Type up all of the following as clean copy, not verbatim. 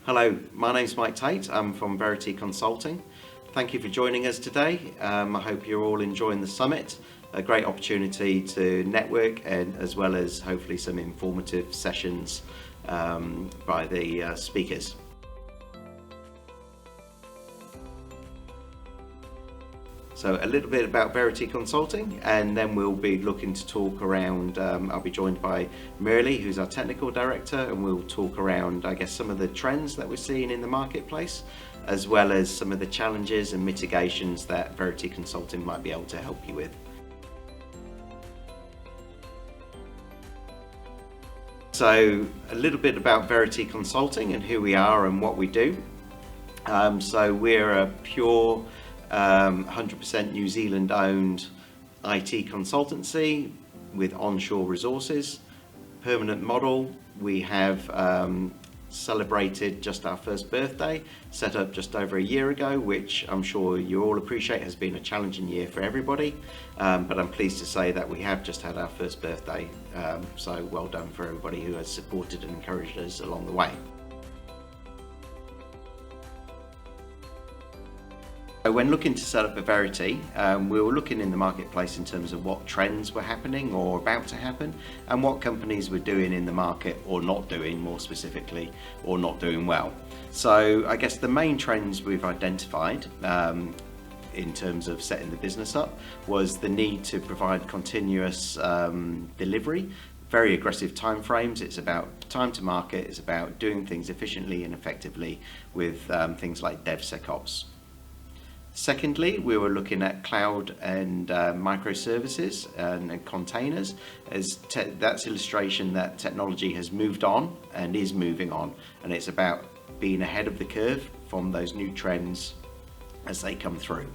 Hello, my name's Mike Tate. I'm from Verity Consulting. Thank you for joining us today. I hope you're all enjoying the summit. A great opportunity to network, and as well as hopefully some informative sessions by the speakers. So a little bit about Verity Consulting, and then we'll be looking to talk around, I'll be joined by Merle, who's our technical director, and we'll talk around, I guess, some of the trends that we're seeing in the marketplace, as well as some of the challenges and mitigations that Verity Consulting might be able to help you with. So a little bit about Verity Consulting and who we are and what we do. So we're a pure 100% New Zealand owned IT consultancy with onshore resources, permanent model. We have celebrated just our first birthday, set up just over a year ago, which I'm sure you all appreciate has been a challenging year for everybody, but I'm pleased to say that we have just had our first birthday, so well done for everybody who has supported and encouraged us along the way. When looking to set up a Verity, we were looking in the marketplace in terms of what trends were happening or about to happen, and what companies were doing in the market or not doing, more specifically, or not doing well. So I guess the main trends we've identified in terms of setting the business up was the need to provide continuous delivery, very aggressive timeframes. It's about time to market, it's about doing things efficiently and effectively with things like DevSecOps. Secondly, we were looking at cloud and microservices and containers, as that's illustration that technology has moved on and is moving on, and it's about being ahead of the curve from those new trends as they come through.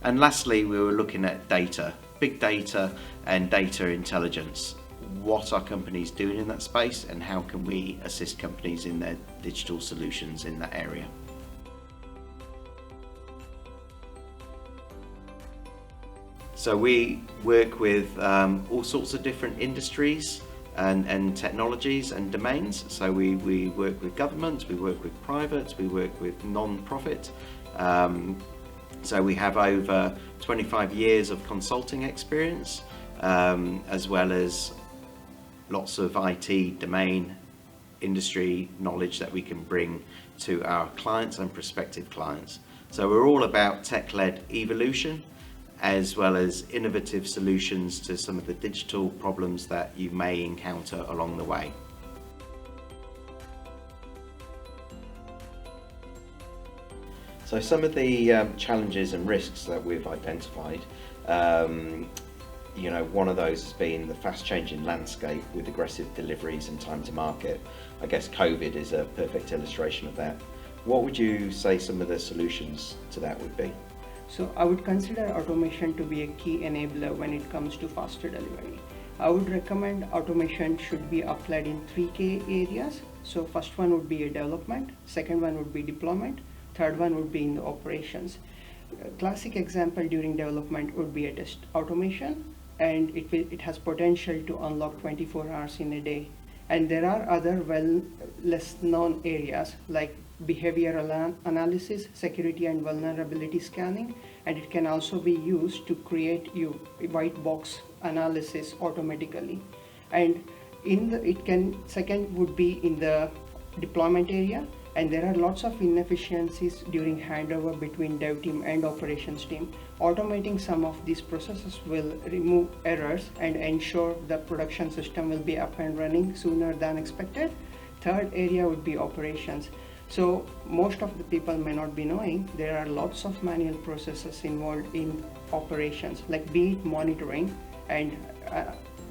And lastly, we were looking at data, big data and data intelligence. What are companies doing in that space, and how can we assist companies in their digital solutions in that area? So we work with all sorts of different industries and technologies and domains. So we work with governments, we work with privates, we work with non-profit. So we have over 25 years of consulting experience, as well as lots of IT domain industry knowledge that we can bring to our clients and prospective clients. So we're all about tech-led evolution, as well as innovative solutions to some of the digital problems that you may encounter along the way. So some of the challenges and risks that we've identified, one of those has been the fast changing landscape with aggressive deliveries and time to market. I guess COVID is a perfect illustration of that. What would you say some of the solutions to that would be? So I would consider automation to be a key enabler when it comes to faster delivery. I would recommend automation should be applied in 3 key areas. So first one would be a development, second one would be deployment, third one would be in the operations. A classic example during development would be a test automation, and it has potential to unlock 24 hours in a day. And there are other less known areas like behavioral analysis, security and vulnerability scanning, and it can also be used to create a white box analysis automatically. And second would be in the deployment area, and there are lots of inefficiencies during handover between dev team and operations team. Automating some of these processes will remove errors and ensure the production system will be up and running sooner than expected. Third area would be operations. So most of the people may not be knowing there are lots of manual processes involved in operations, like be it monitoring and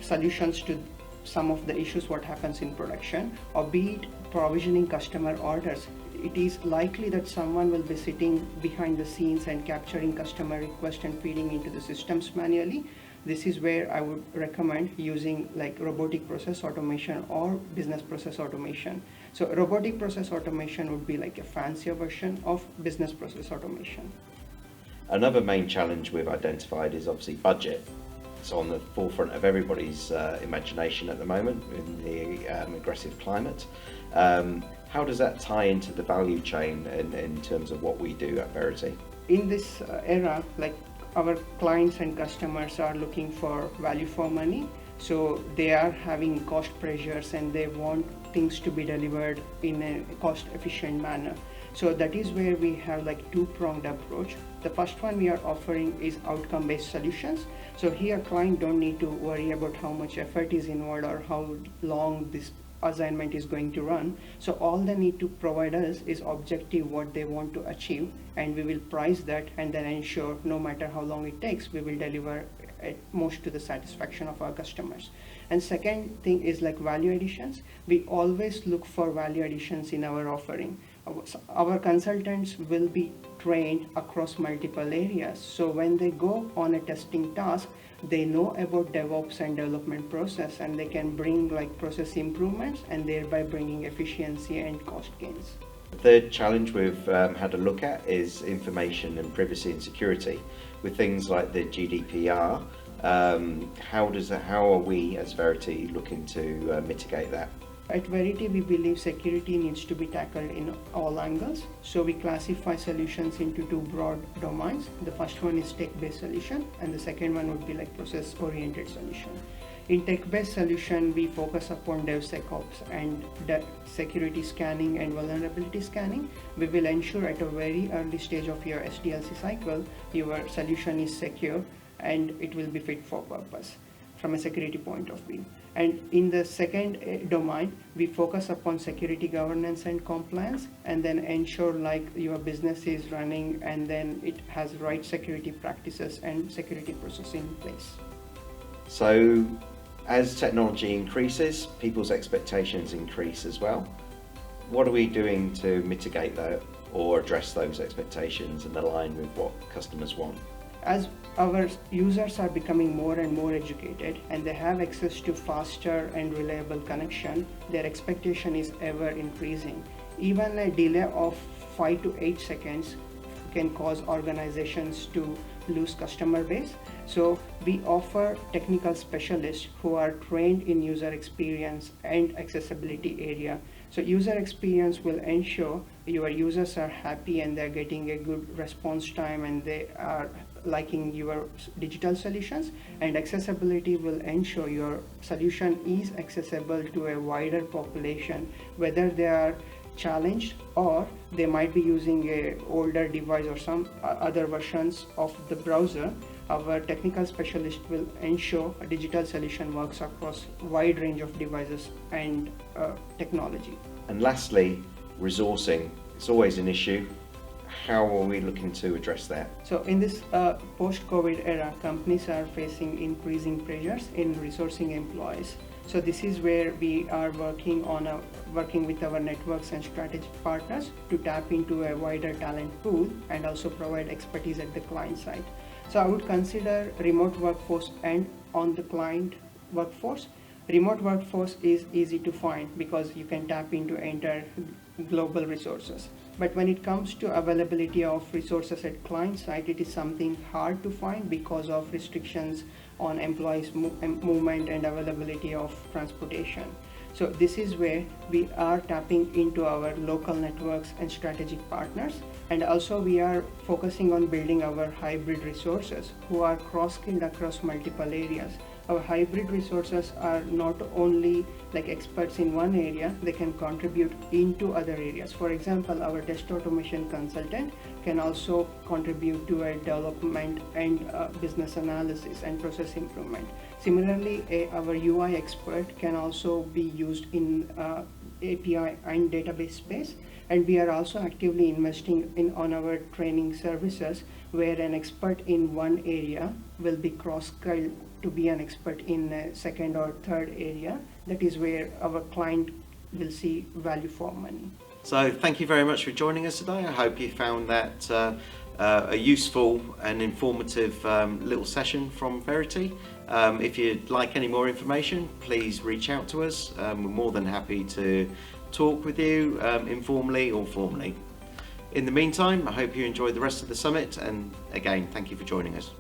solutions to some of the issues what happens in production, or be it provisioning customer orders. It is likely that someone will be sitting behind the scenes and capturing customer requests and feeding into the systems manually. This is where I would recommend using like robotic process automation or business process automation. So robotic process automation would be like a fancier version of business process automation. Another main challenge we've identified is obviously budget. It's on the forefront of everybody's imagination at the moment in the aggressive climate. How does that tie into the value chain in terms of what we do at Verity? In this era, like our clients and customers are looking for value for money, so they are having cost pressures and they want things to be delivered in a cost efficient manner. So that is where we have like two-pronged approach. The first one we are offering is outcome-based solutions. So here client don't need to worry about how much effort is involved or how long this assignment is going to run. So all they need to provide us is objective what they want to achieve, and we will price that and then ensure no matter how long it takes, we will deliver at most to the satisfaction of our customers. And second thing is like value additions. We always look for value additions in our offering. Our consultants will be trained across multiple areas. So when they go on a testing task, they know about DevOps and development process, and they can bring like process improvements and thereby bringing efficiency and cost gains. The third challenge we've had a look at is information and privacy and security. With things like the GDPR, how are we as Verity looking to mitigate that? At Verity, we believe security needs to be tackled in all angles. So we classify solutions into two broad domains. The first one is tech-based solution, and the second one would be like process-oriented solution. In tech-based solution, we focus upon DevSecOps and security scanning and vulnerability scanning. We will ensure at a very early stage of your SDLC cycle, your solution is secure and it will be fit for purpose from a security point of view. And in the second domain, we focus upon security governance and compliance, and then ensure like your business is running and then it has right security practices and security process in place. So as technology increases, people's expectations increase as well. What are we doing to mitigate that or address those expectations and align with what customers want? As our users are becoming more and more educated and they have access to faster and reliable connection, their expectation is ever increasing. Even a delay of 5 to 8 seconds can cause organizations to lose customer base. So we offer technical specialists who are trained in user experience and accessibility area. So user experience will ensure your users are happy and they're getting a good response time and they are liking your digital solutions, and accessibility will ensure your solution is accessible to a wider population, whether they are challenged or they might be using a older device or some other versions of the browser. Our technical specialist will ensure a digital solution works across a wide range of devices and technology. And lastly, resourcing. It's always an issue. How are we looking to address that? So in this post-COVID era, companies are facing increasing pressures in resourcing employees. So this is where we are working with our networks and strategic partners to tap into a wider talent pool and also provide expertise at the client side. So I would consider remote workforce and on the client workforce. Remote workforce is easy to find because you can tap into entire global resources. But when it comes to availability of resources at client side, it is something hard to find because of restrictions on employees' movement and availability of transportation. So this is where we are tapping into our local networks and strategic partners, and also we are focusing on building our hybrid resources who are cross-skilled across multiple areas. Our hybrid resources are not only like experts in one area, they can contribute into other areas. For example, our test automation consultant can also contribute to a development and business analysis and process improvement. Similarly, our UI expert can also be used in API and database space, and we are also actively investing on our training services where an expert in one area will be cross-skilled to be an expert in a second or third area. That is where our client will see value for money. So thank you very much for joining us today. I hope you found that a useful and informative little session from Verity. If you'd like any more information, please reach out to us. We're more than happy to talk with you informally or formally. In the meantime, I hope you enjoy the rest of the summit, and again, thank you for joining us.